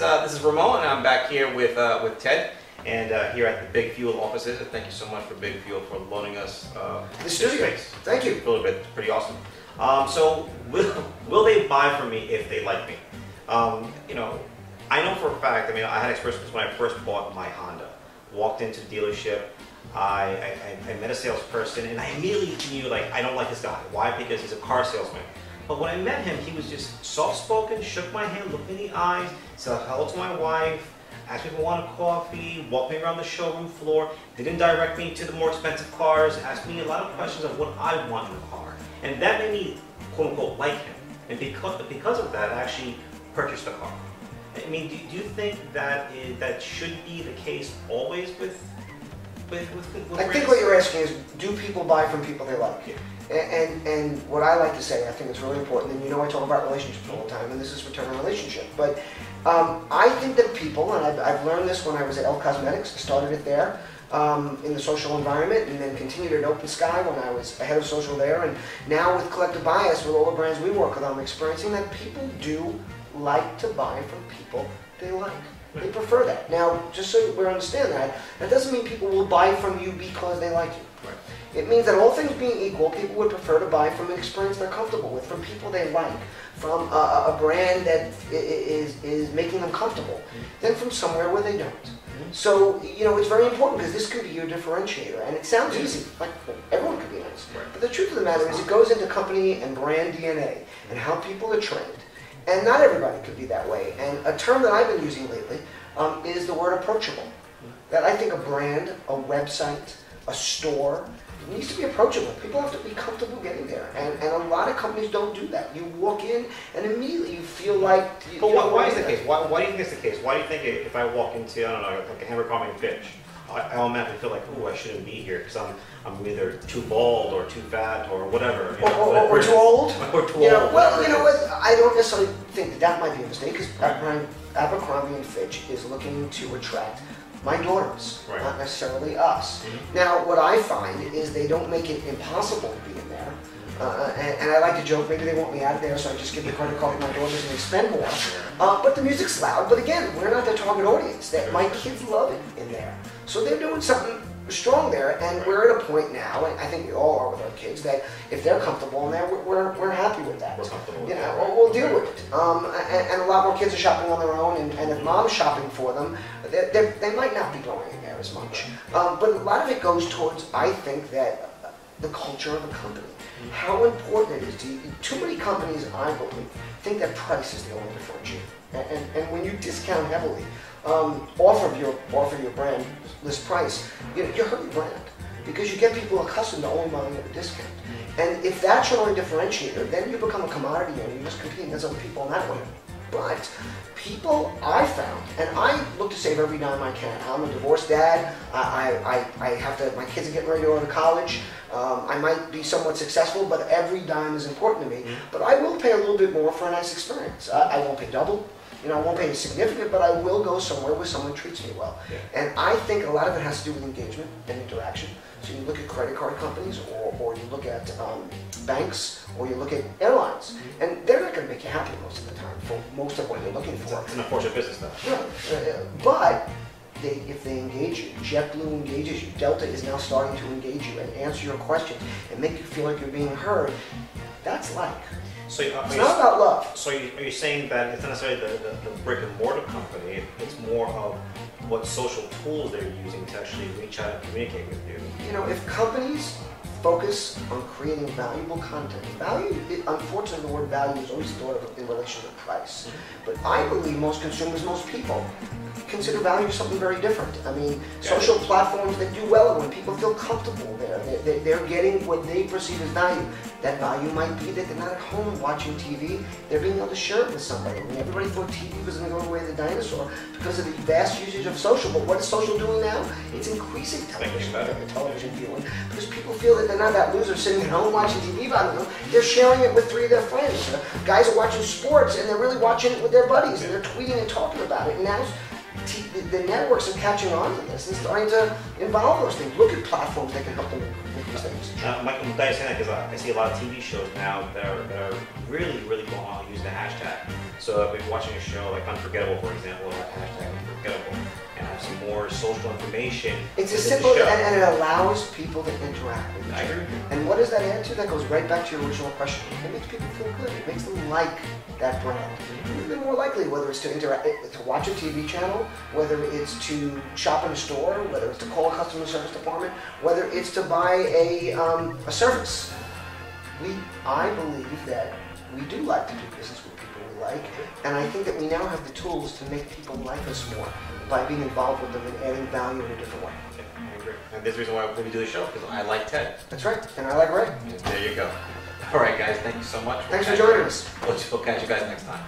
is Ramon, and I'm back here with Ted, and here at the Big Fuel offices. And thank you so much for Big Fuel for loaning us the studio. Space. Thank you. A little bit, pretty awesome. So will they buy from me if they like me? You know, I know for a fact. I mean, I had experience when I first bought my Honda. Walked into the dealership. I met a salesperson, and I immediately knew, like, I don't like this guy. Why? Because he's a car salesman. But when I met him, he was just soft-spoken, shook my hand, looked me in the eyes, said hello to my wife, asked me if I wanted coffee, walked me around the showroom floor, didn't direct me to the more expensive cars, asked me a lot of questions of what I want in a car. And that made me, quote-unquote, like him. And because of that, I actually purchased the car. I mean, do you think that that should be the case always with I think what you're asking is, do people buy from people they like? Yeah. And what I like to say, I think it's really important, and you know I talk about relationships all the time, and this is return on relationship, but I think that people, and I've learned this when I was at L Cosmetics, I started it there in the social environment, and then continued at Open Sky when I was head of social there, and now with Collective Bias, with all the brands we work with, I'm experiencing that people do like to buy from people they like. They prefer that. Now, just so we understand that doesn't mean people will buy from you because they like you. Right. It means that all things being equal, people would prefer to buy from an experience they're comfortable with, from people they like, from a brand that is making them comfortable, than from somewhere where they don't. So, you know, it's very important because this can be your differentiator. And it sounds easy, like everyone can be nice. Right. But the truth of the matter is it goes into company and brand DNA and how people are trained. And not everybody could be that way. And a term that I've been using lately is the word approachable. That I think a brand, a website, a store needs to be approachable. People have to be comfortable getting there. And a lot of companies don't do that. You walk in and immediately you feel like... But why is the case? Why do you think it's the case? Why do you think if I walk into, I don't know, like a hamburger coffee and fish, I automatically feel like, ooh, I shouldn't be here because I'm either too bald or too fat or whatever. Or too old. Or too old. Well, you know what? I don't necessarily think that might be a mistake because Abercrombie & Fitch is looking to attract my daughters, right, not necessarily us. Now, what I find is they don't make it impossible to be in there. And I like to joke, maybe they want me out of there, so I just give the credit card to my daughters and they spend more. But the music's loud, but again, we're not the target audience. That my kids love it in there. So they're doing something strong there, and we're at a point now, and I think we all are with our kids, that if they're comfortable in there, we're happy with that. We're comfortable. You know, we'll deal with it. And a lot more kids are shopping on their own, and if mom's shopping for them, they might not be going in there as much. But a lot of it goes towards, I think, that the culture of a company. How important it is to you. Too many companies, I believe, think that price is the only differentiator. And when you discount heavily, offer your brand list price, you're hurting your brand because you get people accustomed to only buying at a discount. And if that's your only differentiator, then you become a commodity and you're just competing against other people in that way. But people, I found, and I look to save every dime I can. I'm a divorced dad. I have to. My kids are getting ready to go to college. I might be somewhat successful, but every dime is important to me. But I will pay a little bit more for a nice experience. I won't pay double. You know, I won't pay any significant, but I will go somewhere where someone treats me well. Yeah. And I think a lot of it has to do with engagement and interaction. So you look at credit card companies, or you look at banks, or you look at airlines, and they're not going to make you happy most of the time for most of what you're looking for. It's an unfortunate business, though. Yeah. But if they engage you, JetBlue engages you, Delta is now starting to engage you and answer your questions and make you feel like you're being heard. That's like. So it's not about love. So are you saying that it's not necessarily the brick and mortar company, it's more of what social tools they're using to actually reach out and communicate with you? You know, if companies focus on creating valuable content, unfortunately the word value is always thought of in relation to price. But I believe most consumers, most people, consider value something very different. I mean, social platforms that do well when people feel comfortable there. They're getting what they perceive as value. That value might be that they're not at home watching TV, they're being able to share it with somebody. I mean, everybody thought TV was going to go away the dinosaur because of the vast usage of social, but what is social doing now? It's increasing television viewing because people feel that they're not that loser sitting at home watching TV by themselves. They're sharing it with 3 of their friends. Guys are watching sports and they're really watching it with their buddies and they're tweeting and talking about it. And now the networks are catching on to this and starting to involve those things. Look at platforms that can help them with these things. Michael, I'm glad you're saying that because I see a lot of TV shows now that are really going on using the hashtag. So if you're watching a show like Unforgettable, for example, or hashtag Unforgettable, and have some more social information. It's as simple, and it allows people to interact with each other. I agree. And what does that add to? That goes right back to your original question. It makes people feel good. It makes them like that brand. They're more likely, whether it's to interact, to watch a TV channel, whether it's to shop in a store, whether it's to call a customer service department, whether it's to buy a service. I believe that we do like to do business with people we like, and I think that we now have the tools to make people like us more by being involved with them and adding value in a different way. Yeah, I agree. And this is the reason why we do the show, because I like Ted. That's right, and I like Ray. There you go. All right, guys, thank you so much. Thanks for joining us. We'll catch you guys next time.